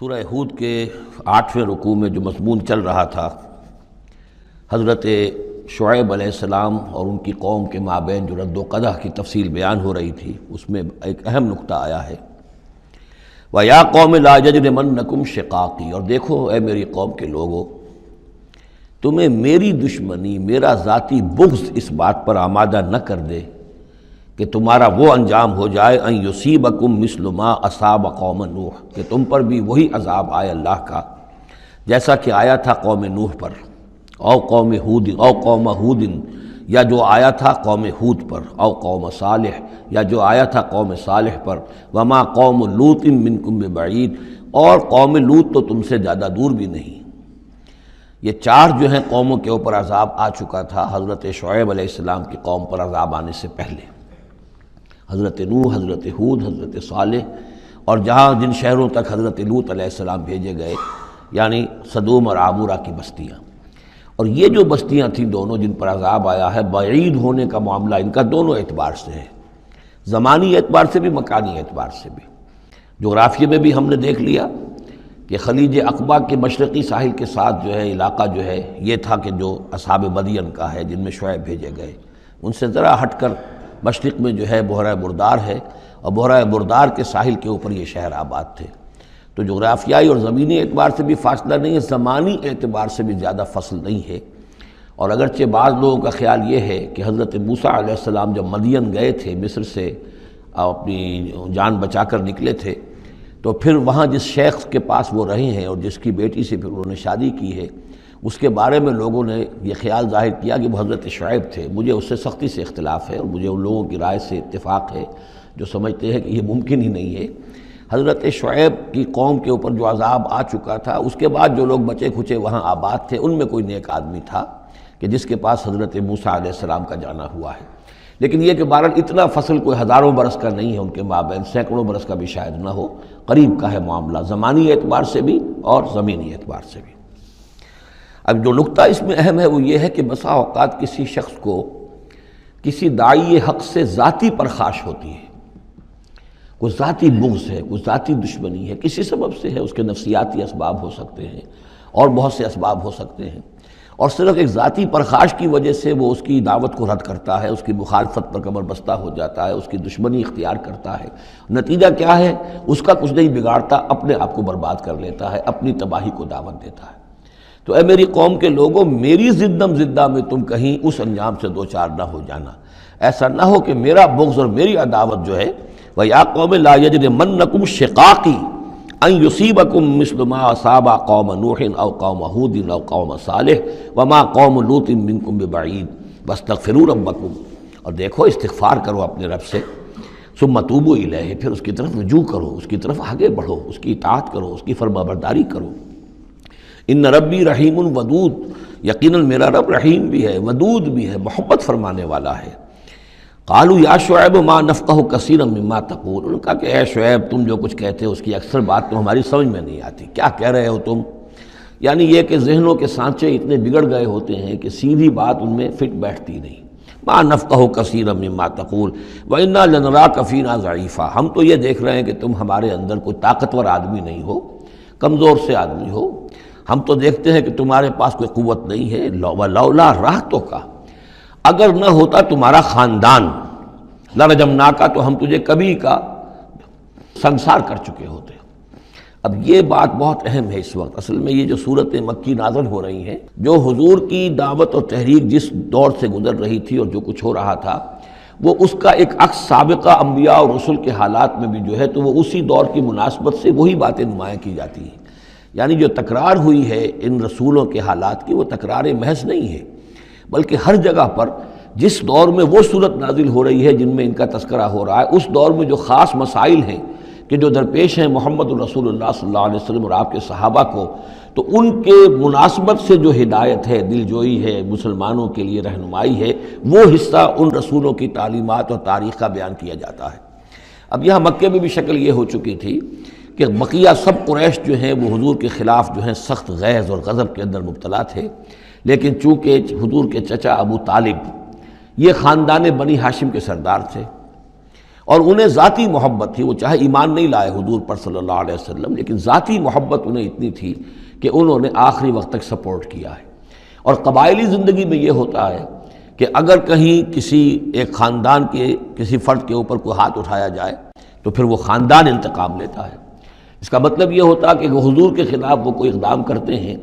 سورہ ہود کے 8ویں رکوع میں جو مضمون چل رہا تھا، حضرت شعیب علیہ السلام اور ان کی قوم کے مابین جو رد و قدح کی تفصیل بیان ہو رہی تھی، اس میں ایک اہم نقطہ آیا ہے وَيَا قَوْمِ لَا يَجْرِمَنَّكُمْ شِقَاقِي، اور دیکھو اے میری قوم کے لوگو، تمہیں میری دشمنی، میرا ذاتی بغض اس بات پر آمادہ نہ کر دے کہ تمہارا وہ انجام ہو جائے ان یصیبکم مثل ما اصاب قوم نوح، کہ تم پر بھی وہی عذاب آئے اللہ کا جیسا کہ آیا تھا قوم نوح پر، او قوم ہود، او قوم ہود، یا جو آیا تھا قوم ہود پر، او قوم صالح، یا جو آیا تھا قوم صالح پر، وما قوم لوط منکم ببعید، اور قوم لوط تو تم سے زیادہ دور بھی نہیں۔ یہ چار جو ہیں قوموں کے اوپر عذاب آ چکا تھا حضرت شعیب علیہ السلام کی قوم پر عذاب آنے سے پہلے، حضرت نوح، حضرت ہود، حضرت صالح، اور جہاں جن شہروں تک حضرت لوط علیہ السلام بھیجے گئے، یعنی سدوم اور عامورہ کی بستیاں۔ اور یہ جو بستیاں تھیں دونوں جن پر عذاب آیا ہے، بعید ہونے کا معاملہ ان کا دونوں اعتبار سے ہے، زمانی اعتبار سے بھی، مکانی اعتبار سے بھی۔ جغرافیے میں بھی ہم نے دیکھ لیا کہ خلیج عقبہ کے مشرقی ساحل کے ساتھ جو ہے علاقہ جو ہے یہ تھا کہ جو اصحاب مدین کا ہے، جن میں شعیب بھیجے گئے، ان سے ذرا ہٹ کر مشرق میں جو ہے بحیرہ بردار ہے، اور بحیرہ بردار کے ساحل کے اوپر یہ شہر آباد تھے۔ تو جغرافیائی اور زمینی اعتبار سے بھی فاصلہ نہیں ہے، زمانی اعتبار سے بھی زیادہ فصل نہیں ہے۔ اور اگرچہ بعض لوگوں کا خیال یہ ہے کہ حضرت موسیٰ علیہ السلام جب مدین گئے تھے، مصر سے اپنی جان بچا کر نکلے تھے، تو پھر وہاں جس شیخ کے پاس وہ رہے ہیں اور جس کی بیٹی سے پھر انہوں نے شادی کی ہے، اس کے بارے میں لوگوں نے یہ خیال ظاہر کیا کہ وہ حضرت شعیب تھے۔ مجھے اس سے سختی سے اختلاف ہے، اور مجھے ان لوگوں کی رائے سے اتفاق ہے جو سمجھتے ہیں کہ یہ ممکن ہی نہیں ہے۔ حضرت شعیب کی قوم کے اوپر جو عذاب آ چکا تھا، اس کے بعد جو لوگ بچے کھچے وہاں آباد تھے، ان میں کوئی نیک آدمی تھا کہ جس کے پاس حضرت موسیٰ علیہ السلام کا جانا ہوا ہے۔ لیکن یہ کہ بہرحال اتنا فصل کوئی ہزاروں برس کا نہیں ہے ان کے مابین، سینکڑوں برس کا بھی شاید نہ ہو، قریب کا ہے معاملہ، زمانی اعتبار سے بھی اور زمینی اعتبار سے بھی۔ اب جو نقطہ اس میں اہم ہے وہ یہ ہے کہ بسا اوقات کسی شخص کو کسی داعی حق سے ذاتی پرخاش ہوتی ہے، کوئی ذاتی بغض ہے، کوئی ذاتی دشمنی ہے، کسی سبب سے ہے، اس کے نفسیاتی اسباب ہو سکتے ہیں اور بہت سے اسباب ہو سکتے ہیں، اور صرف ایک ذاتی پرخاش کی وجہ سے وہ اس کی دعوت کو رد کرتا ہے، اس کی مخالفت پر کمر بستہ ہو جاتا ہے، اس کی دشمنی اختیار کرتا ہے۔ نتیجہ کیا ہے؟ اس کا کچھ نہیں بگاڑتا، اپنے آپ کو برباد کر لیتا ہے، اپنی تباہی کو دعوت دیتا ہے۔ تو اے میری قوم کے لوگوں، میری زدم زدہ میں تم کہیں اس انجام سے دوچار نہ ہو جانا، ایسا نہ ہو کہ میرا بغض اور میری عداوت جو ہے وَيَا قَوْمِ لَا يَجْرِمَنَّكُمْ شِقَاقِي أَن يُصِيبَكُم مِّثْلُ مَا أَصَابَ قَوْمَ نُوحٍ أَوْ قَوْمَ هُودٍ أَوْ قَوْمَ صَالِحٍ وَمَا قَوْمُ لُوطٍ مِّنكُم بِبَعِيدٍ وَاسْتَغْفِرُوا رَبَّكُمْ، اور دیکھو استغفار کرو اپنے رب سے، ثُمَّ تُوبُوا إِلَيْهِ، پھر اس کی طرف رجوع کرو، اس کی طرف آگے بڑھو، اس کی اطاعت کرو، اس کی فرمانبرداری کرو۔ ان ربی رحیم ودود، یقیناً میرا رب رحیم بھی ہے، ودود بھی ہے، محبت فرمانے والا ہے۔ قالوا یا شعیب ما نفقہ کثیرا مما تقول، انہوں نے کہا کہ اے شعیب تم جو کچھ کہتے ہو اس کی اکثر بات تو ہماری سمجھ میں نہیں آتی، کیا کہہ رہے ہو تم؟ یعنی یہ کہ ذہنوں کے سانچے اتنے بگڑ گئے ہوتے ہیں کہ سیدھی بات ان میں فٹ بیٹھتی نہیں۔ ما نفقہ کثیرا مما تقول وإنا لنراک فینا ضعیفا، ہم تو یہ دیکھ رہے ہیں کہ تم ہمارے اندر کوئی طاقتور آدمی نہیں ہو، کمزور سے آدمی ہو، ہم تو دیکھتے ہیں کہ تمہارے پاس کوئی قوت نہیں ہے۔ لولا رہتک، اگر نہ ہوتا تمہارا خاندان، لرجمناک، تو ہم تجھے کبھی کا سنسار کر چکے ہوتے۔ اب یہ بات بہت اہم ہے اس وقت، اصل میں یہ جو صورت مکی نازل ہو رہی ہیں، جو حضور کی دعوت اور تحریک جس دور سے گزر رہی تھی اور جو کچھ ہو رہا تھا، وہ اس کا ایک عکس سابقہ انبیاء اور رسل کے حالات میں بھی جو ہے تو وہ اسی دور کی مناسبت سے وہی باتیں نمایاں کی جاتی ہیں۔ یعنی جو تکرار ہوئی ہے ان رسولوں کے حالات کی، وہ تکرار محض نہیں ہے، بلکہ ہر جگہ پر جس دور میں وہ صورت نازل ہو رہی ہے جن میں ان کا تذکرہ ہو رہا ہے، اس دور میں جو خاص مسائل ہیں کہ جو درپیش ہیں محمد الرسول اللہ صلی اللہ علیہ وسلم اور آپ کے صحابہ کو، تو ان کے مناسبت سے جو ہدایت ہے، دل جوئی ہے، مسلمانوں کے لیے رہنمائی ہے، وہ حصہ ان رسولوں کی تعلیمات اور تاریخ کا بیان کیا جاتا ہے۔ اب یہاں مکے میں بھی شکل یہ ہو چکی تھی کہ بقیہ سب قریش جو ہیں وہ حضور کے خلاف جو ہیں سخت غیظ اور غضب کے اندر مبتلا تھے، لیکن چونکہ حضور کے چچا ابو طالب یہ خاندان بنی ہاشم کے سردار تھے، اور انہیں ذاتی محبت تھی، وہ چاہے ایمان نہیں لائے حضور پر صلی اللہ علیہ وسلم، لیکن ذاتی محبت انہیں اتنی تھی کہ انہوں نے آخری وقت تک سپورٹ کیا ہے۔ اور قبائلی زندگی میں یہ ہوتا ہے کہ اگر کہیں کسی ایک خاندان کے کسی فرد کے اوپر کوئی ہاتھ اٹھایا جائے تو پھر وہ خاندان انتقام لیتا ہے۔ اس کا مطلب یہ ہوتا کہ وہ حضور کے خلاف وہ کوئی اقدام کرتے ہیں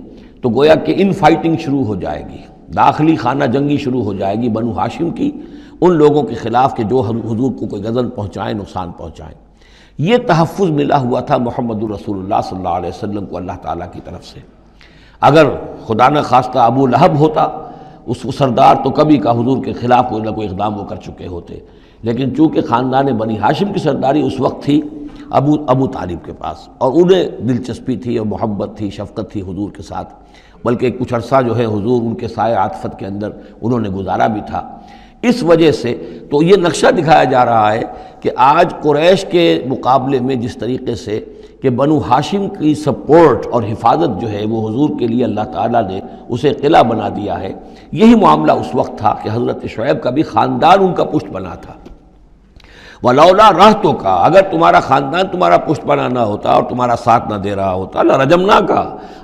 تو گویا کہ ان فائٹنگ شروع ہو جائے گی، داخلی خانہ جنگی شروع ہو جائے گی بنو ہاشم کی، ان لوگوں کے خلاف کہ جو حضور کو کوئی غضب پہنچائیں، نقصان پہنچائیں۔ یہ تحفظ ملا ہوا تھا محمد الرسول اللہ صلی اللہ علیہ وسلم کو اللہ تعالیٰ کی طرف سے۔ اگر خدا نہ خواستہ ابو لہب ہوتا اس سردار، تو کبھی کا حضور کے خلاف کوئی نہ کوئی اقدام وہ کر چکے ہوتے، لیکن چونکہ خاندان بنی ہاشم کی سرداری اس وقت تھی ابو طالب کے پاس، اور انہیں دلچسپی تھی اور محبت تھی، شفقت تھی حضور کے ساتھ، بلکہ کچھ عرصہ جو ہے حضور ان کے سائے عاطفت کے اندر انہوں نے گزارا بھی تھا۔ اس وجہ سے تو یہ نقشہ دکھایا جا رہا ہے کہ آج قریش کے مقابلے میں جس طریقے سے کہ بنو ہاشم کی سپورٹ اور حفاظت جو ہے وہ حضور کے لیے اللہ تعالیٰ نے اسے قلعہ بنا دیا ہے، یہی معاملہ اس وقت تھا کہ حضرت شعیب کا بھی خاندان ان کا پشت بنا تھا۔ وَلَوْلَا رَحْتُكَ، اگر تمہارا خاندان تمہارا پشت بنا نہ ہوتا اور تمہارا ساتھ نہ دے رہا ہوتا، لَرَجَمْنَاكَ،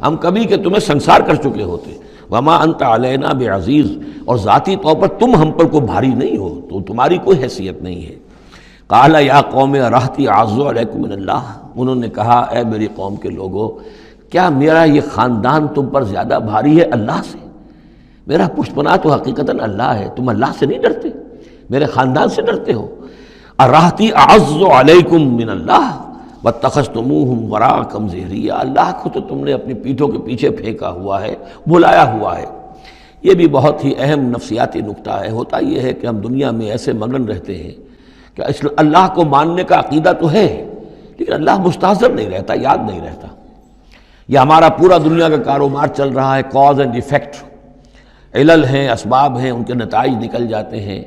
ہم کبھی کہ تمہیں سنسار کر چکے ہوتے۔ وَمَا أَنْتَ عَلَيْنَا بِعَزِيزٍ، اور ذاتی طور پر تم ہم پر کوئی بھاری نہیں ہو، تو تمہاری کوئی حیثیت نہیں ہے۔ قَالَ يَا قَوْمِ رَحْتِي أَعَزُّ عَلَيْكُم مِّنَ اللَّهِ، انہوں نے کہا اے میری قوم کے لوگوں، کیا میرا یہ خاندان تم پر زیادہ بھاری ہے اللہ سے؟ میرا پشت پناہ تو حقیقتاً اللہ ہے، تم اللہ سے نہیں ڈرتے، میرے خاندان سے ڈرتے ہو۔ رحتی اعز علیکم من اللہ واتخذتموہم وراءکم ظہریا، اللہ کو تو تم نے اپنی پیٹھوں کے پیچھے پھینکا ہوا ہے، بھلایا ہوا ہے۔ یہ بھی بہت ہی اہم نفسیاتی نکتہ ہے۔ ہوتا یہ ہے کہ ہم دنیا میں ایسے مگن رہتے ہیں کہ اللہ کو ماننے کا عقیدہ تو ہے، لیکن اللہ مستحضر نہیں رہتا، یاد نہیں رہتا۔ یہ ہمارا پورا دنیا کا کاروبار چل رہا ہے، کاز اینڈ ایفیکٹ، علل ہیں، اسباب ہیں، ان کے نتائج نکل جاتے ہیں۔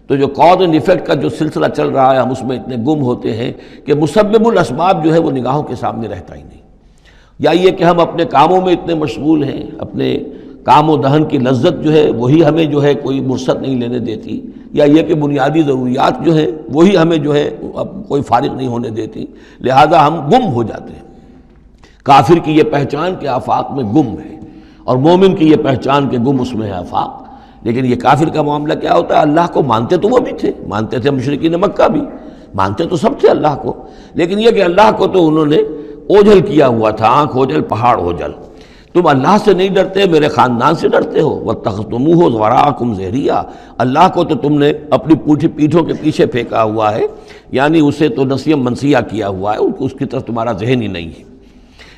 تو جو کاز اینڈ ایفیکٹ کا جو سلسلہ چل رہا ہے، ہم اس میں اتنے گم ہوتے ہیں کہ مسبب الاسباب جو ہے وہ نگاہوں کے سامنے رہتا ہی نہیں۔ یا یہ کہ ہم اپنے کاموں میں اتنے مشغول ہیں، اپنے کام و دہن کی لذت جو ہے وہی ہمیں جو ہے کوئی مرصد نہیں لینے دیتی، یا یہ کہ بنیادی ضروریات جو ہیں وہی ہمیں جو ہے اب کوئی فارغ نہیں ہونے دیتی، لہذا ہم گم ہو جاتے ہیں۔ کافر کی یہ پہچان کے آفاق میں گم ہے، اور مومن کی یہ پہچان کے گم اس میں ہے آفاق۔ لیکن یہ کافر کا معاملہ کیا ہوتا ہے؟ اللہ کو مانتے تو وہ بھی تھے، مانتے تھے مشرکین مکہ بھی، مانتے تو سب تھے اللہ کو، لیکن یہ کہ اللہ کو تو انہوں نے اوجھل کیا ہوا تھا، آنکھ اوجھل پہاڑ اوجھل۔ تم اللہ سے نہیں ڈرتے، میرے خاندان سے ڈرتے ہو۔ وَاتَّخَذْتُمُوهُ وَرَاءَكُمْ ظِهْرِيًّا، اللہ کو تو تم نے اپنی پیٹھوں کے پیچھے پھینکا ہوا ہے، یعنی اسے تو نسیم منسیہ کیا ہوا ہے، اس کی طرف تمہارا ذہن ہی نہیں ہے۔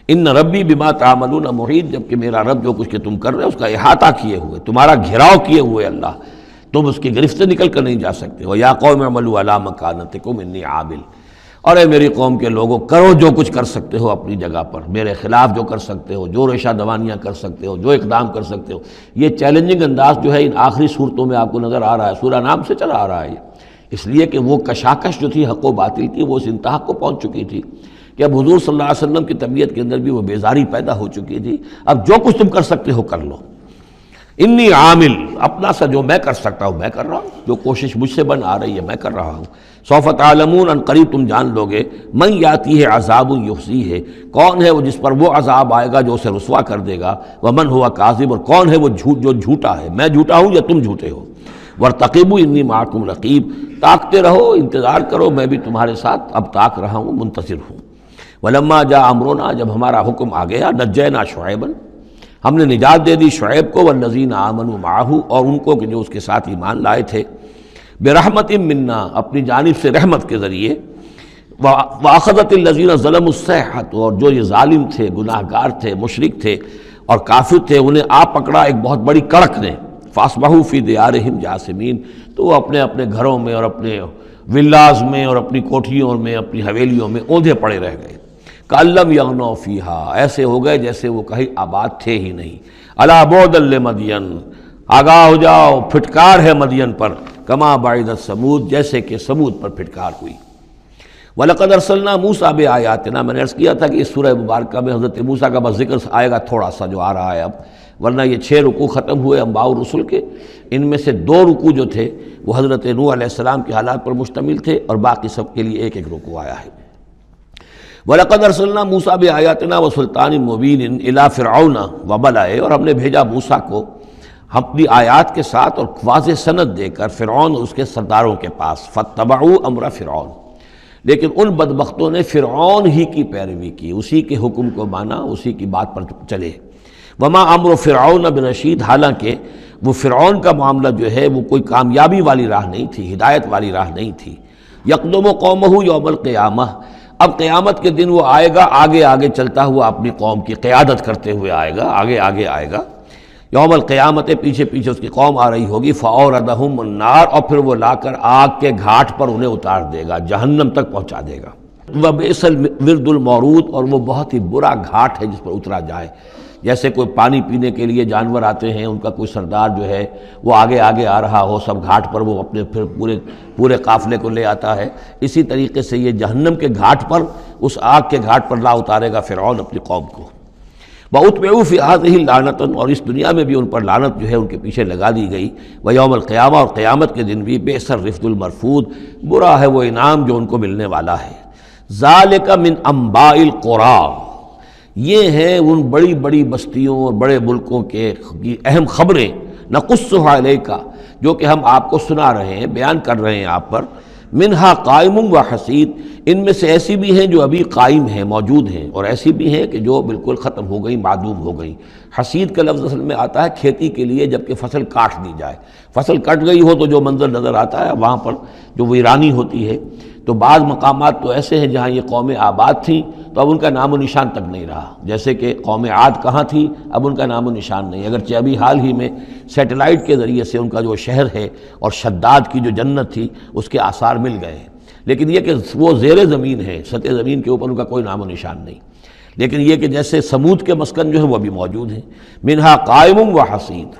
ان ربی بما تعملون محیط، جبکہ میرا رب جو کچھ کہ تم کر رہے ہو اس کا احاطہ کیے ہوئے، تمہارا گھیراؤ کیے ہوئے اللہ، تم اس کی گرفت سے نکل کر نہیں جا سکتے ہو۔ یا قوم اعملوا علی مکانتکم انی عامل، اور اے میری قوم کے لوگوں کرو جو کچھ کر سکتے ہو اپنی جگہ پر، میرے خلاف جو کر سکتے ہو، جو ریشہ دوانیاں کر سکتے ہو، جو اقدام کر سکتے ہو۔ یہ چیلنجنگ انداز جو ہے ان آخری صورتوں میں آپ کو نظر آ رہا ہے، سورہ نام سے چلا آ رہا ہے، اس لیے کہ وہ کشاکش جو تھی حق و باطل کی وہ اس انتہا کو پہنچ چکی تھی کہ اب حضور صلی اللہ علیہ وسلم کی طبیعت کے اندر بھی وہ بیزاری پیدا ہو چکی تھی۔ اب جو کچھ تم کر سکتے ہو کر لو، انی عامل، اپنا سا جو میں کر سکتا ہوں میں کر رہا ہوں، جو کوشش مجھ سے بن آ رہی ہے میں کر رہا ہوں۔ سوف تعلمون، ان قریب تم جان لو گے، من یاتی ہے عذاب یخزیہ، کون ہے وہ جس پر وہ عذاب آئے گا جو اسے رسوا کر دے گا، ومن ہوا کاذب، اور کون ہے وہ جو جھوٹا ہے، میں جھوٹا ہوں یا تم جھوٹے ہو۔ وارتقبوا انی معکم رقیب، تاکتے رہو، انتظار کرو، میں بھی تمہارے ساتھ اب تاک رہا ہوں، منتظر ہوں۔ ولما جاء امرنا، جب ہمارا حکم آ گیا، نجینا شعیبا، ہم نے نجات دے دی شعیب کو، والذین آمنوا معہ، اور ان کو کہ جو اس کے ساتھ ایمان لائے تھے، برحمت منا، اپنی جانب سے رحمت کے ذریعے، واخذت الذین ظلموا الصیحۃ، اور جو یہ ظالم تھے، گناہ گار تھے، مشرک تھے اور کافر تھے، انہیں آ پکڑا ایک بہت بڑی کڑک نے، فاصبحوا فی دیارہم جاثمین، تو وہ اپنے اپنے گھروں میں اور اپنے ولاز میں اور اپنی کوٹھیوں میں، اپنی حویلیوں میں اوندھے پڑے رہ گئے۔ کأن لم یغنوا فیہا، ایسے ہو گئے جیسے وہ کہیں آباد تھے ہی نہیں۔ الا بعدا لمدین، آگاہ ہو جاؤ، پھٹکار ہے مدین پر، کما بعدت ثمود، جیسے کہ ثمود پر پھٹکار ہوئی۔ وَلَقَدْ أَرْسَلْنَا مُوسَىٰ بِآيَاتِنَا، میں نے عرض کیا تھا کہ اس سورہ مبارکہ میں حضرت موسیٰ کا بس ذکر آئے گا تھوڑا سا جو آ رہا ہے اب، ورنہ یہ 6 رکوع ختم ہوئے انبیاء و رسل کے، ان میں سے 2 رکوع جو تھے وہ حضرت نوح علیہ السلام کے حالات پر مشتمل تھے، اور باقی سب کے لیے ایک رکوع آیا ہے۔ وَلَقَدْ أَرْسَلْنَا مُوسَىٰ بِآيَاتِنَا وَسُلْطَانٍ مُّبِينٍ إِلَىٰ فِرْعَوْنَ وَمَلَئِهِ، اور ہم نے بھیجا موسیٰ کو اپنی آیات کے ساتھ اور واضح سند دے کر فرعون اور اس کے سرداروں کے پاس، فَاتَّبَعُوا أَمْرَ فرعون، لیکن ان بدبختوں نے فرعون ہی کی پیروی کی، اسی کے حکم کو مانا، اسی کی بات پر چلے۔ وما امر فرعون برشید، حالانکہ وہ فرعون کا معاملہ جو ہے وہ کوئی کامیابی والی راہ نہیں تھی، ہدایت والی راہ نہیں تھی۔ یقدم قومہ یوم القیامہ، اب قیامت کے دن وہ آئے گا آگے آگے چلتا ہوا، اپنی قوم کی قیادت کرتے ہوئے آئے گا، آگے آگے آئے گا۔ یوم القیامت، پیچھے پیچھے اس کی قوم آ رہی ہوگی، فَأَوْرَدَهُمُ النَّارَ، اور پھر وہ لا کر آگ کے گھاٹ پر انہیں اتار دے گا، جہنم تک پہنچا دے گا۔ وَبِئْسَ الْوِرْدُ الْمَوْرُودُ، اور وہ بہت ہی برا گھاٹ ہے جس پر اترا جائے۔ جیسے کوئی پانی پینے کے لیے جانور آتے ہیں، ان کا کوئی سردار جو ہے وہ آگے آگے آ رہا ہو، سب گھاٹ پر وہ اپنے پھر پورے قافلے کو لے آتا ہے، اسی طریقے سے یہ جہنم کے گھاٹ پر، اس آگ کے گھاٹ پر لا اتارے گا فرعون اپنی قوم کو۔ وَأُتْبِعُوا فِي هَٰذِهِ لَعْنَةً، اور اس دنیا میں بھی ان پر لعنت جو ہے ان کے پیچھے لگا دی گئی۔ وَيَوْمَ الْقِيَامَةِ، اور قیامت کے دن بھی، بِئْسَ الرِّفْدُ الْمَرْفُودُ، برا ہے وہ انعام جو ان کو ملنے والا ہے۔ ذَلِكَ مِنْ أَنبَاءِ الْقُرَىٰ، یہ ہیں ان بڑی بڑی بستیوں اور بڑے ملکوں کے اہم خبریں، نقصها علیک، جو کہ ہم آپ کو سنا رہے ہیں، بیان کر رہے ہیں آپ پر۔ منہا قائم و حسید، ان میں سے ایسی بھی ہیں جو ابھی قائم ہیں، موجود ہیں، اور ایسی بھی ہیں کہ جو بالکل ختم ہو گئی، معدوم ہو گئی۔ حسید کا لفظ اصل میں آتا ہے کھیتی کے لیے، جب کہ فصل کاٹ دی جائے، فصل کٹ گئی ہو تو جو منظر نظر آتا ہے وہاں پر جو ویرانی ہوتی ہے۔ تو بعض مقامات تو ایسے ہیں جہاں یہ قومیں آباد تھیں تو اب ان کا نام و نشان تک نہیں رہا، جیسے کہ قوم عاد کہاں تھی، اب ان کا نام و نشان نہیں، اگرچہ ابھی حال ہی میں سیٹلائٹ کے ذریعے سے ان کا جو شہر ہے اور شداد کی جو جنت تھی اس کے آثار مل گئے ہیں، لیکن یہ کہ وہ زیر زمین ہے، سطح زمین کے اوپر ان کا کوئی نام و نشان نہیں۔ لیکن یہ کہ جیسے سمود کے مسکن جو ہے وہ بھی موجود ہیں، منہا قائم و حسید۔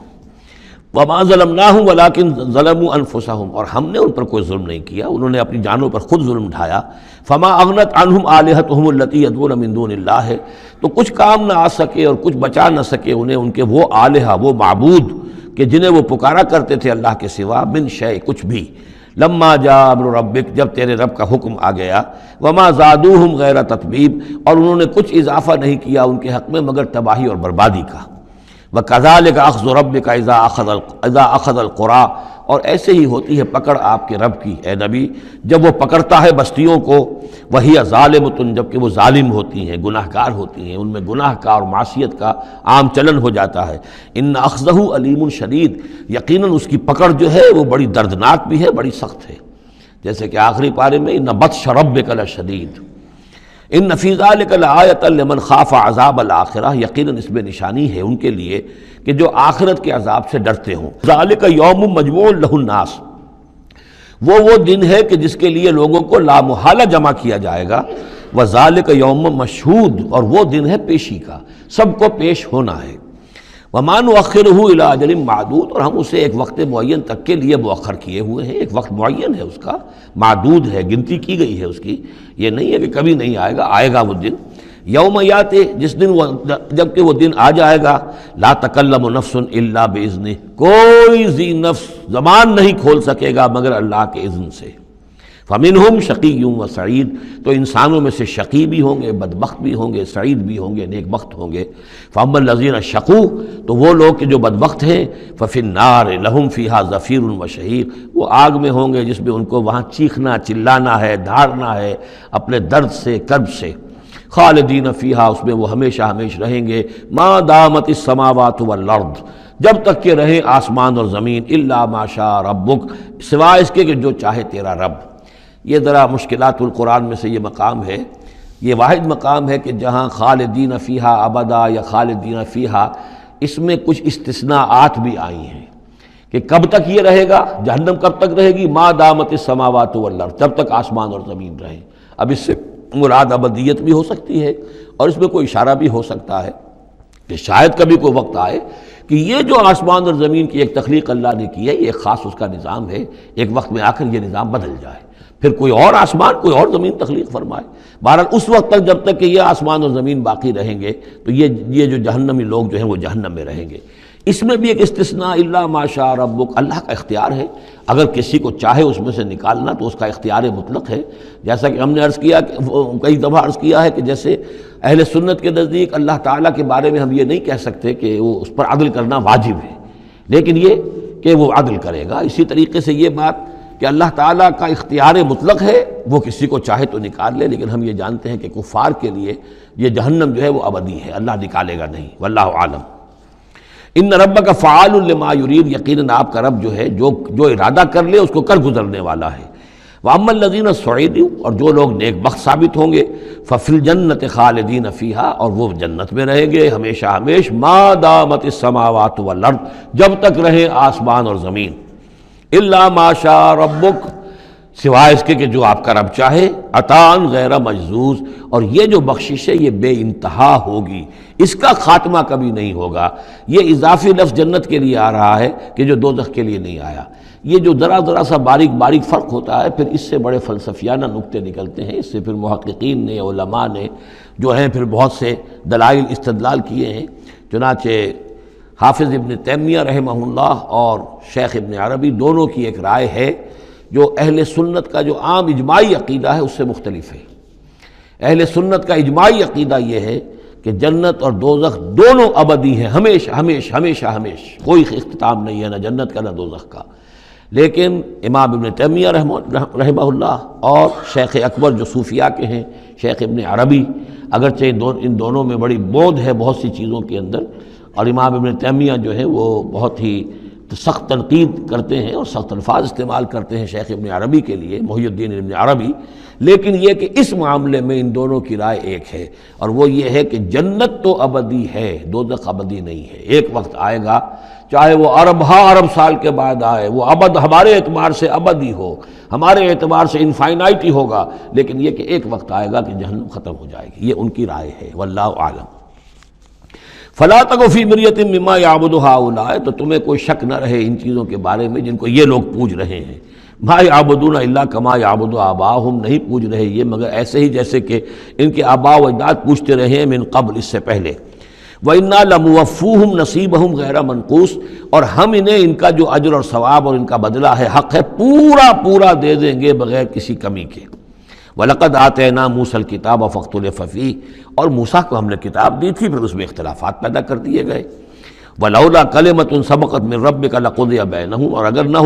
وَمَا ظَلَمْنَاهُمْ وَلَٰكِنْ ظَلَمُوا أَنفُسَهُمْ، اور ہم نے ان پر کوئی ظلم نہیں کیا، انہوں نے اپنی جانوں پر خود ظلم ڈھایا۔ فَمَا أَغْنَتْ عَنْهُمْ آلِهَتُهُمُ الَّتِي يَدْعُونَ مِن دُونِ اللَّهِ، تو کچھ کام نہ آ سکے اور کچھ بچا نہ سکے انہیں ان کے وہ آلہہ، وہ معبود کہ جنہیں وہ پکارا کرتے تھے اللہ کے سوا، من شیء، کچھ بھی، لما جاء امر ربک، جب تیرے رب کا حکم آ گیا، وما زادوہم غیر تتبیب، اور انہوں نے کچھ اضافہ نہیں کیا ان کے حق میں مگر تباہی اور بربادی کا۔ وَكَذَلِكَ أَخْذُ رَبِّكَ إِذَا أَخَذَ الْقُرَىٰ، اور ایسے ہی ہوتی ہے پکڑ آپ کے رب کی اے نبی جب وہ پکڑتا ہے بستیوں کو، وَهِيَ ظَالِمَةٌ، جبکہ وہ ظالم ہوتی ہیں، گناہ گار ہوتی ہیں، ان میں گناہ کا اور معصیت کا عام چلن ہو جاتا ہے۔ إِنَّ أَخْذَهُ عَلِيمٌ شدید، یقیناً اس کی پکڑ جو ہے وہ بڑی دردناک بھی ہے، بڑی سخت ہے، جیسے کہ آخری پارے میں إِنَّ بَطْشَ رَبِّكَ لَشَدِيدٌ۔ ان فی ذلک لآیۃ لمن خاف عذاب الآخرہ، یقیناً اس میں نشانی ہے ان کے لیے کہ جو آخرت کے عذاب سے ڈرتے ہوں۔ ذالک یوم مجموع لہ الناس، وہ دن ہے کہ جس کے لیے لوگوں کو لامحالہ جمع کیا جائے گا۔ وذالک یوم مشہود، اور وہ دن ہے پیشی کا، سب کو پیش ہونا ہے۔ وما نؤخرہ الی اجل معدود، اور ہم اسے ایک وقت معین تک کے لیے مؤخر کیے ہوئے ہیں، ایک وقت معین ہے اس کا، معدود ہے، گنتی کی گئی ہے اس کی، یہ نہیں ہے کہ کبھی نہیں آئے گا، آئے گا وہ دن۔ یوم یاتے، جس دن جب کہ وہ دن آ جائے گا، لا تکلم نفس الا باذنہ، کوئی ذی نفس زبان نہیں کھول سکے گا مگر اللہ کے اذن سے۔ فمنہم شقی و سعید، تو انسانوں میں سے شقی بھی ہوں گے، بدبخت بھی ہوں گے، سعید بھی ہوں گے، نیک بخت ہوں گے۔ فاما الذین شقوا، تو وہ لوگ کہ جو بدبخت ہیں، ففی النار لہم فیہا زفیر و شہیق، وہ آگ میں ہوں گے جس میں ان کو وہاں چیخنا چلانا ہے، دھاڑنا ہے اپنے درد سے، کرب سے۔ خالدین فیہا، اس میں وہ ہمیشہ ہمیشہ رہیں گے، ما دامت السماوات والارض، جب تک کہ رہیں آسمان اور زمین، الا ما شاء ربک، سوائے اس کے کہ جو چاہے تیرا رب۔ یہ ذرا مشکلات القرآن میں سے یہ مقام ہے، یہ واحد مقام ہے کہ جہاں خالدین فیہا ابدا یا خالدین فیہا، اس میں کچھ استثناءات بھی آئی ہیں کہ کب تک یہ رہے گا، جہنم کب تک رہے گی، ما دامت السماوات والارض، جب تک آسمان اور زمین رہیں۔ اب اس سے مراد ابدیت بھی ہو سکتی ہے، اور اس میں کوئی اشارہ بھی ہو سکتا ہے کہ شاید کبھی کوئی وقت آئے کہ یہ جو آسمان اور زمین کی ایک تخلیق اللہ نے کی ہے، یہ ایک خاص اس کا نظام ہے، ایک وقت میں آ کر یہ نظام بدل جائے، پھر کوئی اور آسمان کوئی اور زمین تخلیق فرمائے۔ بہرحال اس وقت تک جب تک کہ یہ آسمان اور زمین باقی رہیں گے تو یہ جو جہنمی لوگ جو ہیں وہ جہنم میں رہیں گے۔ اس میں بھی ایک استثناء الا ما شاء ربک، اللہ کا اختیار ہے، اگر کسی کو چاہے اس میں سے نکالنا تو اس کا اختیار مطلق ہے۔ جیسا کہ ہم نے عرض کیا، کئی دفعہ عرض کیا ہے کہ جیسے اہل سنت کے نزدیک اللہ تعالیٰ کے بارے میں ہم یہ نہیں کہہ سکتے کہ وہ اس پر عدل کرنا واجب ہے، لیکن یہ کہ وہ عدل کرے گا۔ اسی طریقے سے یہ بات کہ اللہ تعالیٰ کا اختیار مطلق ہے، وہ کسی کو چاہے تو نکال لے، لیکن ہم یہ جانتے ہیں کہ کفار کے لیے یہ جہنم جو ہے وہ ابدی ہے، اللہ نکالے گا نہیں، واللہ عالم۔ ان ربک فعال لما یرید، یقیناً آپ کا رب جو ہے جو ارادہ کر لے اس کو کر گزرنے والا ہے۔ واما الذین سعدوا، اور جو لوگ نیک بخت ثابت ہوں گے، ففی الجنۃ خالدین فیہا، اور وہ جنت میں رہیں گے ہمیشہ ہمیش، ما دامت السماوات والارض، جب تک رہیں آسمان اور زمین، الا ما شاء ربک، سوائے اس کے کہ جو آپ کا رب چاہے، عطاء غیر مجذوذ، اور یہ جو بخشش ہے یہ بے انتہا ہوگی، اس کا خاتمہ کبھی نہیں ہوگا۔ یہ اضافی لفظ جنت کے لیے آ رہا ہے کہ جو دوزخ کے لیے نہیں آیا۔ یہ جو ذرا سا باریک فرق ہوتا ہے، پھر اس سے بڑے فلسفیانہ نکتے نکلتے ہیں، اس سے پھر محققین نے، علماء نے جو ہیں پھر بہت سے دلائل استدلال کیے ہیں۔ چنانچہ حافظ ابن تیمیہ رحمہ اللہ اور شیخ ابن عربی دونوں کی ایک رائے ہے جو اہل سنت کا جو عام اجماعی عقیدہ ہے اس سے مختلف ہے۔ اہل سنت کا اجماعی عقیدہ یہ ہے کہ جنت اور دوزخ دونوں ابدی ہیں، ہمیشہ ہمیشہ ہمیشہ ہمیشہ، کوئی اختتام نہیں ہے نہ جنت کا نہ دوزخ کا۔ لیکن امام ابن تیمیہ رحمہ اللہ اور شیخ اکبر جو صوفیاء کے ہیں، شیخ ابن عربی، اگرچہ ان دونوں میں بڑی بود ہے بہت سی چیزوں کے اندر، اور امام ابن تیمیہ جو ہے وہ بہت ہی سخت تنقید کرتے ہیں اور سخت الفاظ استعمال کرتے ہیں شیخ ابن عربی کے لیے، محی الدین ابن عربی، لیکن یہ کہ اس معاملے میں ان دونوں کی رائے ایک ہے، اور وہ یہ ہے کہ جنت تو ابدی ہے، دوزخ ابدی نہیں ہے۔ ایک وقت آئے گا، چاہے وہ ارب سال کے بعد آئے، وہ ابد ہمارے اعتبار سے ابدی ہو، ہمارے اعتبار سے انفائنائٹی ہوگا، لیکن یہ کہ ایک وقت آئے گا کہ جہنم ختم ہو جائے گی۔ یہ ان کی رائے ہے، واللہ اعلم۔ فلا تک فی مریۃ مما یعبد ہؤلاء، تو تمہیں کوئی شک نہ رہے ان چیزوں کے بارے میں جن کو یہ لوگ پوج رہے ہیں۔ ما یعبدون الا کما یعبد آباؤہم، نہیں پوج رہے یہ مگر ایسے ہی جیسے کہ ان کے آباء و اجداد پوجتے رہے ہیں من قبل، اس سے پہلے۔ وَإِنَّا لَمُوَفُّوهُمْ نَصِيبَهُمْ غَيْرَ مَنْقُوصٍ، اور ہم انہیں ان کا جو اجر اور ثواب اور ان کا بدلہ ہے، حق ہے، پورا دے دیں گے بغیر کسی کمی کے۔ وَلَقَدْ آتَيْنَا مُوسَى الْكِتَابَ فَاخْتُلِفَ فِيهِ، اور موسیٰ کو ہم نے کتاب دی تھی، پھر اس میں اختلافات پیدا کر دیے گئے۔ وَلَوْلَا كَلِمَةٌ سَبَقَتْ مِنْ رَبِّكَ لَقُضِيَ بَيْنَهُمْ، اور اگر نہ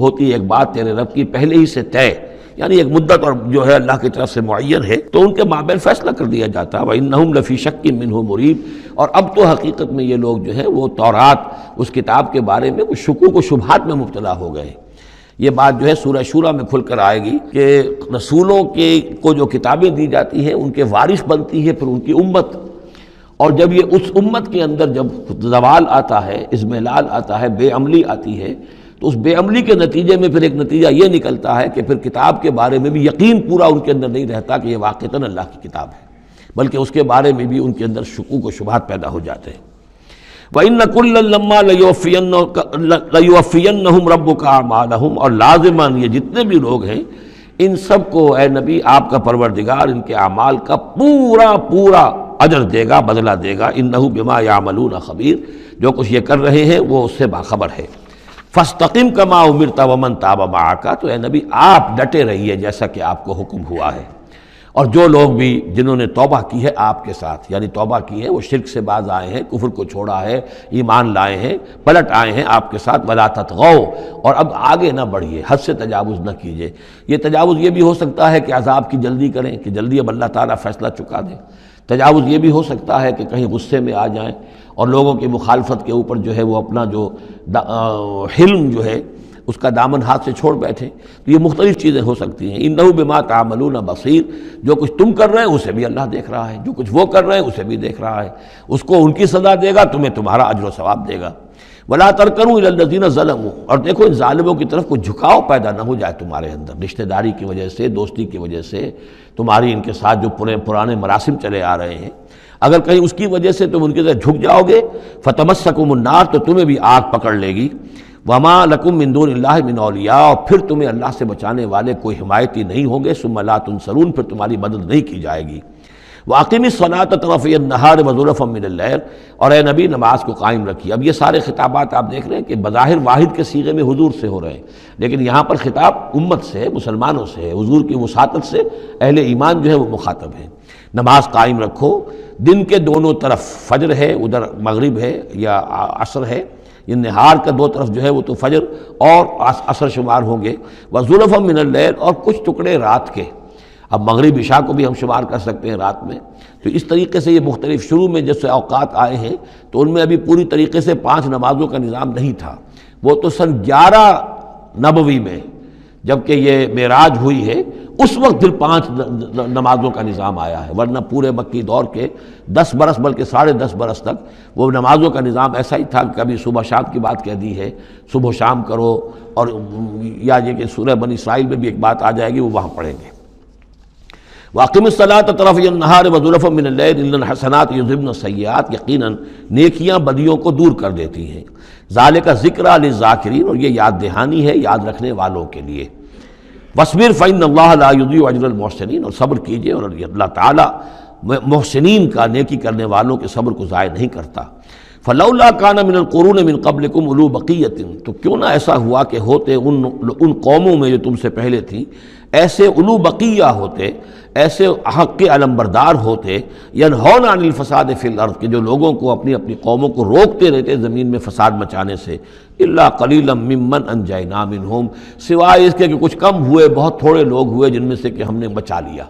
ہوتی ایک بات تیرے رب کی پہلے ہی سے طے، یعنی ایک مدت اور جو ہے اللہ کی طرف سے معین ہے، تو ان کے مابین فیصلہ کر دیا جاتا۔ وَإِنَّهُمْ لَفِي شَكٍّ مِّنْهُ مُرِيبٍ، اور اب تو حقیقت میں یہ لوگ جو ہے وہ تورات، اس کتاب کے بارے میں کچھ شکوک و شبہات میں مبتلا ہو گئے۔ یہ بات جو ہے سورہ شورى میں کھل کر آئے گی کہ رسولوں کو جو کتابیں دی جاتی ہیں ان کے وارث بنتی ہے پھر ان کی امت، اور جب یہ اس امت کے اندر جب زوال آتا ہے، اضمحلال آتا ہے، بے عملی آتی ہے، تو اس بے عملی کے نتیجے میں پھر ایک نتیجہ یہ نکلتا ہے کہ پھر کتاب کے بارے میں بھی یقین پورا ان کے اندر نہیں رہتا کہ یہ واقعتاً اللہ کی کتاب ہے، بلکہ اس کے بارے میں بھی ان کے اندر شکوک و شبہات پیدا ہو جاتے ہیں۔ وَإِنَّ كُلًّا لَمَّا لَيُوَفِّيَنَّهُمْ رَبُّكَ أَعْمَالَهُمْ، اور لازماً یہ جتنے بھی لوگ ہیں ان سب کو اے نبی آپ کا پروردگار ان کے اعمال کا پورا اجر دے گا، بدلہ دے گا۔ إِنَّهُ بِمَا يَعْمَلُونَ خَبِيرٌ، جو کچھ یہ کر رہے ہیں وہ اس سے باخبر ہے۔ فَاسْتَقِمْ كَمَا أُمِرْتَ وَمَنْ تَابَ مَعَكَ، تو اے نبی آپ ڈٹے رہیے جیسا کہ آپ کو حکم ہوا ہے، اور جو لوگ بھی جنہوں نے توبہ کی ہے آپ کے ساتھ، یعنی توبہ کی ہے، وہ شرک سے باز آئے ہیں، کفر کو چھوڑا ہے، ایمان لائے ہیں، پلٹ آئے ہیں آپ کے ساتھ، وَلَا تَطْغَوْا، اور اب آگے نہ بڑھیے، حد سے تجاوز نہ کیجیے۔ یہ تجاوز یہ بھی ہو سکتا ہے کہ عذاب کی جلدی کریں، کہ جلدی اب اللہ تعالیٰ فیصلہ چکا دیں۔ تجاوز یہ بھی ہو سکتا ہے کہ کہیں غصے میں آ جائیں اور لوگوں کی مخالفت کے اوپر جو ہے وہ اپنا جو حلم جو ہے اس کا دامن ہاتھ سے چھوڑ بیٹھے، تو یہ مختلف چیزیں ہو سکتی ہیں۔ انہ بما تعملون بصیر، جو کچھ تم کر رہے ہیں اسے بھی اللہ دیکھ رہا ہے، جو کچھ وہ کر رہے ہیں اسے بھی دیکھ رہا ہے، اس کو ان کی سزا دے گا، تمہیں تمہارا اجر و ثواب دے گا۔ ولا ترکنوا الی الذین ظلموا، اور دیکھو ان ظالموں کی طرف کوئی جھکاؤ پیدا نہ ہو جائے تمہارے اندر، رشتہ داری کی وجہ سے، دوستی کی وجہ سے، تمہاری ان کے ساتھ جو پرانے مراسم چلے آ رہے ہیں، اگر کہیں اس کی وجہ سے تم ان کے ساتھ جھک جاؤ گے، فتمسکم النار، تو تمہیں بھی آگ پکڑ لے گی، وما لکم من دون اللہ من اولیاء، اور پھر تمہیں اللہ سے بچانے والے کوئی حمایتی نہیں ہوں گے، ثم لا تنصرون، پھر تمہاری مدد نہیں کی جائے گی۔ وَأَقِمِ الصَّلَاةَ طَرَفَيَ النَّهَارِ وَزُلَفًا مِّنَ اللَّيْلِ، اور اے نبی نماز کو قائم رکھیے۔ اب یہ سارے خطابات آپ دیکھ رہے ہیں کہ بظاہر واحد کے صیغے میں حضور سے ہو رہے ہیں، لیکن یہاں پر خطاب امت سے ہے، مسلمانوں سے ہے، حضور کی وساطت سے اہل ایمان جو ہے وہ مخاطب ہیں۔ نماز قائم رکھو، دن کے دونوں طرف، فجر ہے ادھر مغرب ہے یا عصر ہے، یہ نہار کا دو طرف جو ہے وہ تو فجر اور عصر شمار ہوں گے، وَزُلَفًا مِّنَ اللَّيْلِ، اور کچھ ٹکڑے رات کے۔ اب مغرب عشاء کو بھی ہم شمار کر سکتے ہیں رات میں، تو اس طریقے سے یہ مختلف، شروع میں جیسے اوقات آئے ہیں تو ان میں ابھی پوری طریقے سے 5 نمازوں کا نظام نہیں تھا، وہ تو سن 11 نبوی میں جبکہ یہ معراج ہوئی ہے اس وقت پھر 5 نمازوں کا نظام آیا ہے، ورنہ پورے مکی دور کے 10 برس بلکہ 10.5 برس تک وہ نمازوں کا نظام ایسا ہی تھا کہ کبھی صبح شام کی بات کہہ دی ہے، صبح شام کرو، اور یا یہ کہ سورہ بنی اسرائیل میں بھی ایک بات آ جائے گی وہ وہاں پڑھیں گے۔ وَأَقِمِ الصَّلَاةَ طَرَفَيَ النَّهَارِ وَزُلَفًا مِّنَ اللَّيْلِ إِنَّ الْحَسَنَاتِ يُذْهِبْنَ السَّيِّئَاتِ، یقیناً نیکیاں بدیوں کو دور کر دیتی ہیں۔ ذَلِكَ ذِكْرَىٰ لِلذَّاكِرِينَ، اور یہ یاد دہانی ہے یاد رکھنے والوں کے لیے۔ وَاصْبِرْ فَإِنَّ اللَّهَ لَا يُضِيعُ أَجْرَ الْمُحْسِنِينَ، اور صبر کیجئے، اور اللہ تعالیٰ محسنین کا، نیکی کرنے والوں کے صبر کو ضائع نہیں کرتا۔ فَلَوْلَا كَانَ مِنَ الْقُرُونِ مِن قَبْلِكُمْ أُولُو بَقِيَّةٍ، تو کیوں نہ ایسا ہوا کہ ہوتے ان قوموں میں جو تم سے پہلے تھیں ایسے اولو بقیہ ہوتے، ایسے حق کے علمبردار ہوتے، ینہون عن الفساد فی الارض، کہ جو لوگوں کو اپنی اپنی قوموں کو روکتے رہتے زمین میں فساد مچانے سے، الا قلیلا ممن انجینا منہم، سوائے اس کے کہ کچھ کم ہوئے، بہت تھوڑے لوگ ہوئے جن میں سے کہ ہم نے بچا لیا۔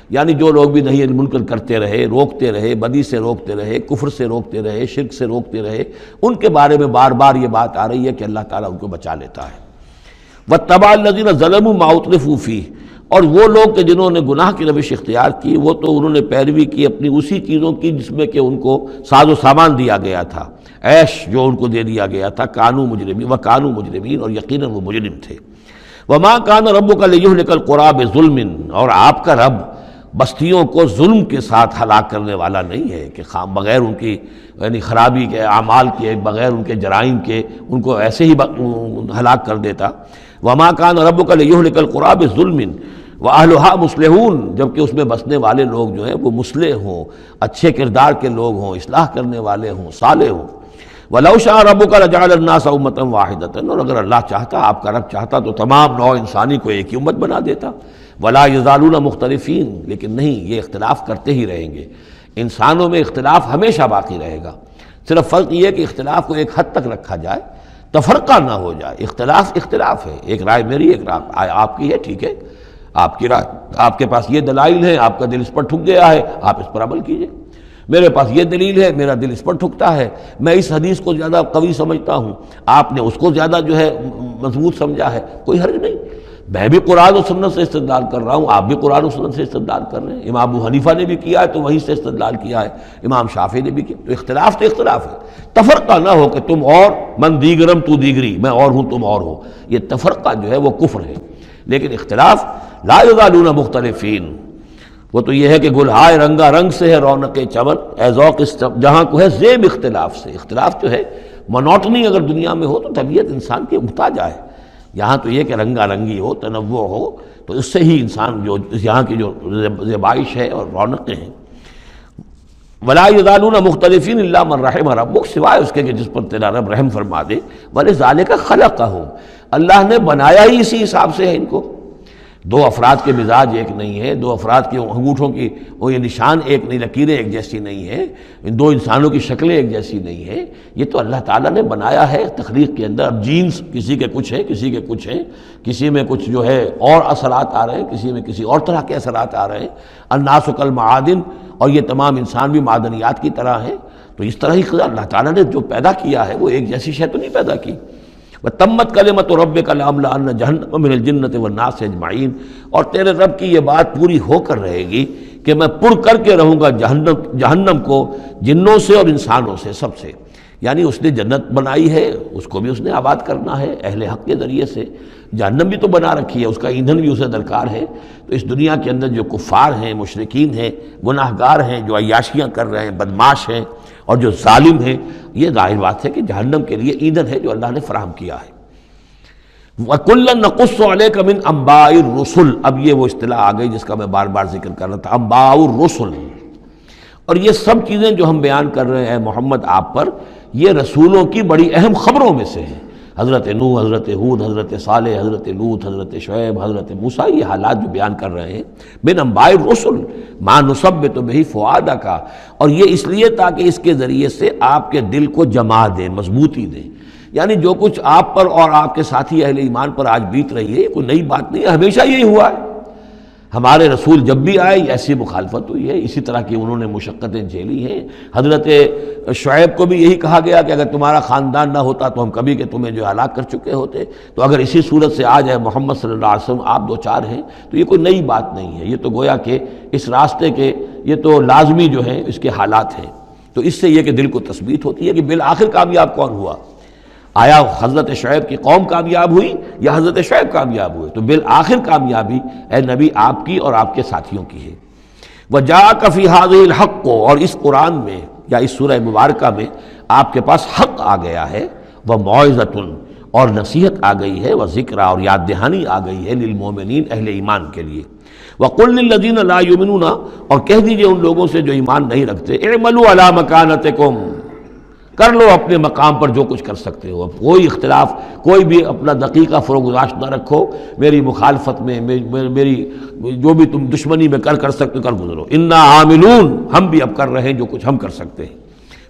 یعنی جو لوگ بھی نہیں منکر کرتے رہے، روکتے رہے، بدی سے روکتے رہے، کفر سے روکتے رہے، شرک سے روکتے رہے، ان کے بارے میں بار بار یہ بات آ رہی ہے کہ اللہ تعالیٰ ان کو بچا لیتا ہے۔ وَاتَّبَعَ الَّذِينَ ظَلَمُوا مَا أُتْرِفُوا فِيهِ، اور وہ لوگ کہ جنہوں نے گناہ کی روش اختیار کی، وہ تو انہوں نے پیروی کی اپنی اسی چیزوں کی جس میں کہ ان کو ساز و سامان دیا گیا تھا، عیش جو ان کو دے دیا گیا تھا، کانوا مجرمین وکانوا مجرمین، اور یقیناً وہ مجرم تھے۔ وما کان ربک لیہلک القری بظلم، اور آپ کا رب بستیوں کو ظلم کے ساتھ ہلاک کرنے والا نہیں ہے کہ بغیر ان کی یعنی خرابی کے اعمال کے، بغیر ان کے جرائم کے ان کو ایسے ہی ہلاک کر دیتا۔ وما کان ربک لیہلک القری بظلم واہلھا مصلحون، جبکہ اس میں بسنے والے لوگ جو ہیں وہ مصلح ہوں، اچھے کردار کے لوگ ہوں، اصلاح کرنے والے ہوں، صالح ہوں۔ وَلَوْ شَاءَ رَبُّكَ لَجَعَلَ النَّاسَ أُمَّةً وَاحِدَةً، اور اگر اللہ چاہتا، آپ کا رب چاہتا تو تمام نوع انسانی کو ایک ہی امت بنا دیتا۔ وَلَا يَزَالُونَ مُخْتَلِفِينَ، لیکن نہیں، یہ اختلاف کرتے ہی رہیں گے، انسانوں میں اختلاف ہمیشہ باقی رہے گا، صرف فرق یہ ہے کہ اختلاف کو ایک حد تک رکھا جائے، تفرقہ نہ ہو جائے۔ اختلاف اختلاف ہے، ایک رائے میری، ایک رائے آپ کی ہے، ٹھیک ہے، آپ کی رائے، آپ کے پاس یہ دلائل ہیں، آپ کا دل اس پر ٹھک گیا ہے، آپ اس پر عمل کیجئے۔ میرے پاس یہ دلیل ہے، میرا دل اس پر ٹھکتا ہے، میں اس حدیث کو زیادہ قوی سمجھتا ہوں، آپ نے اس کو زیادہ جو ہے مضبوط سمجھا ہے، کوئی حرج نہیں۔ میں بھی قرآن و سنت سے استدلال کر رہا ہوں، آپ بھی قرآن و سنت سے استدلال کر رہے ہیں۔ امام ابو حنیفہ نے بھی کیا ہے تو وہیں سے استدلال کیا ہے، امام شافعی نے بھی کیا، تو اختلاف ہے۔ تفرقہ نہ ہو کہ تم اور، من دیگرم تو دیگری، میں اور ہوں تم اور ہو، یہ تفرقہ جو ہے وہ کفر ہے۔ لیکن اختلاف لا یزالون مختلفین، وہ تو یہ ہے کہ گلہائے رنگا رنگ سے ہے رونق چمن، اے ذوق جہاں کو ہے زیب اختلاف سے۔ اختلاف جو ہے منوٹنی اگر دنیا میں ہو تو طبیعت انسان کی اکتا جائے، یہاں تو یہ کہ رنگا رنگی ہو، تنوع ہو، تو اس سے ہی انسان جو یہاں کی جو زیبائش ہے اور رونقیں ہیں۔ ولا یزالون مختلفین الا من رحم ربک، سوائے اس کے کہ جس پر تیرا رب رحم فرما دے۔ ولذالک خلقہم، اللہ نے بنایا ہی اسی حساب سے ہے ان کو۔ دو افراد کے مزاج ایک نہیں ہے، دو افراد کے انگوٹھوں کی وہ یہ نشان ایک نہیں، لکیریں ایک جیسی نہیں ہیں، ان دو انسانوں کی شکلیں ایک جیسی نہیں ہیں، یہ تو اللہ تعالیٰ نے بنایا ہے تخلیق کے اندر۔ اب جینز کسی کے کچھ ہیں، کسی کے کچھ ہیں، کسی میں کچھ جو ہے اور اثرات آ رہے ہیں، کسی میں کسی اور طرح کے اثرات آ رہے ہیں۔ الناس کالمعادن، اور یہ تمام انسان بھی معدنیات کی طرح ہیں، تو اس طرح ہی اللہ تعالیٰ نے جو پیدا کیا ہے وہ ایک جیسی شے تو نہیں پیدا کی۔ وَتَمَّتْ كَلِمَةُ رَبِّكَ لَأَمْلَأَنَّ جَهَنَّمَ مِنَ الْجِنَّةِ وَالنَّاسِ أَجْمَعِينَ، اور تیرے رب کی یہ بات پوری ہو کر رہے گی کہ میں پر کر کے رہوں گا جہنم کو جنوں سے اور انسانوں سے، سب سے۔ یعنی اس نے جنت بنائی ہے، اس کو بھی اس نے آباد کرنا ہے اہل حق کے ذریعے سے، جہنم بھی تو بنا رکھی ہے، اس کا ایندھن بھی اسے درکار ہے۔ تو اس دنیا کے اندر جو کفار ہیں، مشرکین ہیں، گناہ گار ہیں، جو عیاشیاں کر رہے ہیں، بدماش ہیں اور جو ظالم ہیں، یہ ظاہر بات ہے کہ جہنم کے لیے ایندھن ہے جو اللہ نے فراہم کیا ہے۔ وَكُلًّا نَقُصُّ عَلَيْكَ مِنْ أَنْبَاءِ الرُّسُلِ، اب یہ وہ اصطلاح آ گئی جس کا میں بار بار ذکر کر رہا تھا، انباء الرسل. اور یہ سب چیزیں جو ہم بیان کر رہے ہیں محمد آپ پر، یہ رسولوں کی بڑی اہم خبروں میں سے ہیں. حضرت نوح، حضرت ہود، حضرت صالح، حضرت لوط، حضرت شعیب، حضرت موسیٰ، یہ حالات جو بیان کر رہے ہیں من انباء الرسل ما نثبت بہ فؤادک، اور یہ اس لیے تاکہ اس کے ذریعے سے آپ کے دل کو جما دیں، مضبوطی دیں. یعنی جو کچھ آپ پر اور آپ کے ساتھی اہل ایمان پر آج بیت رہی ہے یہ کوئی نئی بات نہیں ہے، ہمیشہ یہی ہوا ہے. ہمارے رسول جب بھی آئے ایسی مخالفت ہوئی ہے، اسی طرح کی انہوں نے مشقتیں جھیلی ہیں. حضرت شعیب کو بھی یہی کہا گیا کہ اگر تمہارا خاندان نہ ہوتا تو ہم کبھی کہ تمہیں جو ہلاک کر چکے ہوتے. تو اگر اسی صورت سے آ جائے محمد صلی اللہ علیہ وسلم آپ دو چار ہیں تو یہ کوئی نئی بات نہیں ہے، یہ تو گویا کہ اس راستے کے یہ تو لازمی جو ہیں اس کے حالات ہیں. تو اس سے یہ کہ دل کو تثبیت ہوتی ہے کہ بالآخر کامیاب کون ہوا، آیا حضرت شعیب کی قوم کامیاب ہوئی یا حضرت شعیب کامیاب ہوئے؟ تو بالآخر کامیابی اے نبی آپ کی اور آپ کے ساتھیوں کی ہے. وَجَاءَكَ فِي هَذِهِ الْحَقُّ، اور اس قرآن میں یا اس سورہ مبارکہ میں آپ کے پاس حق آ گیا ہے. وَمَوْعِظَةٌ، اور نصیحت آ گئی ہے، وَذِكْرَىٰ، اور یاد دہانی آ گئی ہے، لِلْمُؤْمِنِينَ، اہل ایمان کے لیے. وَقُلْ لِلَّذِينَ لَا يُؤْمِنُونَ، اور کہہ دیجئے ان لوگوں سے جو ایمان نہیں رکھتے، اعملوا علی مکانتکم، کر لو اپنے مقام پر جو کچھ کر سکتے ہو. اب کوئی اختلاف، کوئی بھی اپنا دقیقہ فروگزاشت نہ رکھو، میری مخالفت میں میری جو بھی تم دشمنی میں کر سکتے کر گزرو. انا عاملون، ہم بھی اب کر رہے ہیں جو کچھ ہم کر سکتے ہیں.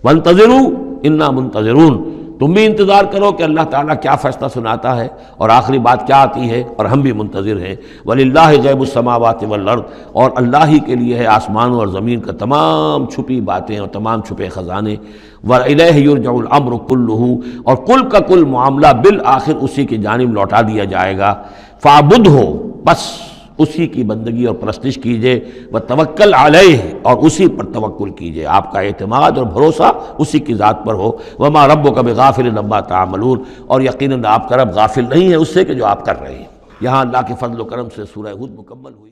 وانتظروا انا منتظرون، تم بھی انتظار کرو کہ اللہ تعالیٰ کیا فیصلہ سناتا ہے اور آخری بات کیا آتی ہے، اور ہم بھی منتظر ہیں. وَلِلَّهِ غیب السماوات والارض، اور اللہ ہی کے لیے ہے آسمانوں اور زمین کا تمام چھپی باتیں اور تمام چھپے خزانے. وَإِلَيْهِ يُرْجَعُ الْأَمْرُ كُلُّهُ، اور کل کا کل معاملہ بالآخر اسی کی جانب لوٹا دیا جائے گا. فَاعْبُدْهُ، بس اسی کی بندگی اور پرستش کیجئے. وَتَوَكَّلْ عَلَيْهِ، اور اسی پر توکل کیجئے، آپ کا اعتماد اور بھروسہ اسی کی ذات پر ہو. وَمَا رَبُّكَ بِغَافِلٍ عَمَّا تَعْمَلُونَ، اور یقیناً آپ کا رب غافل نہیں ہے اس سے کہ جو آپ کر رہے ہیں. یہاں اللہ کے فضل و کرم سے سورہ ہود مکمل ہوئی.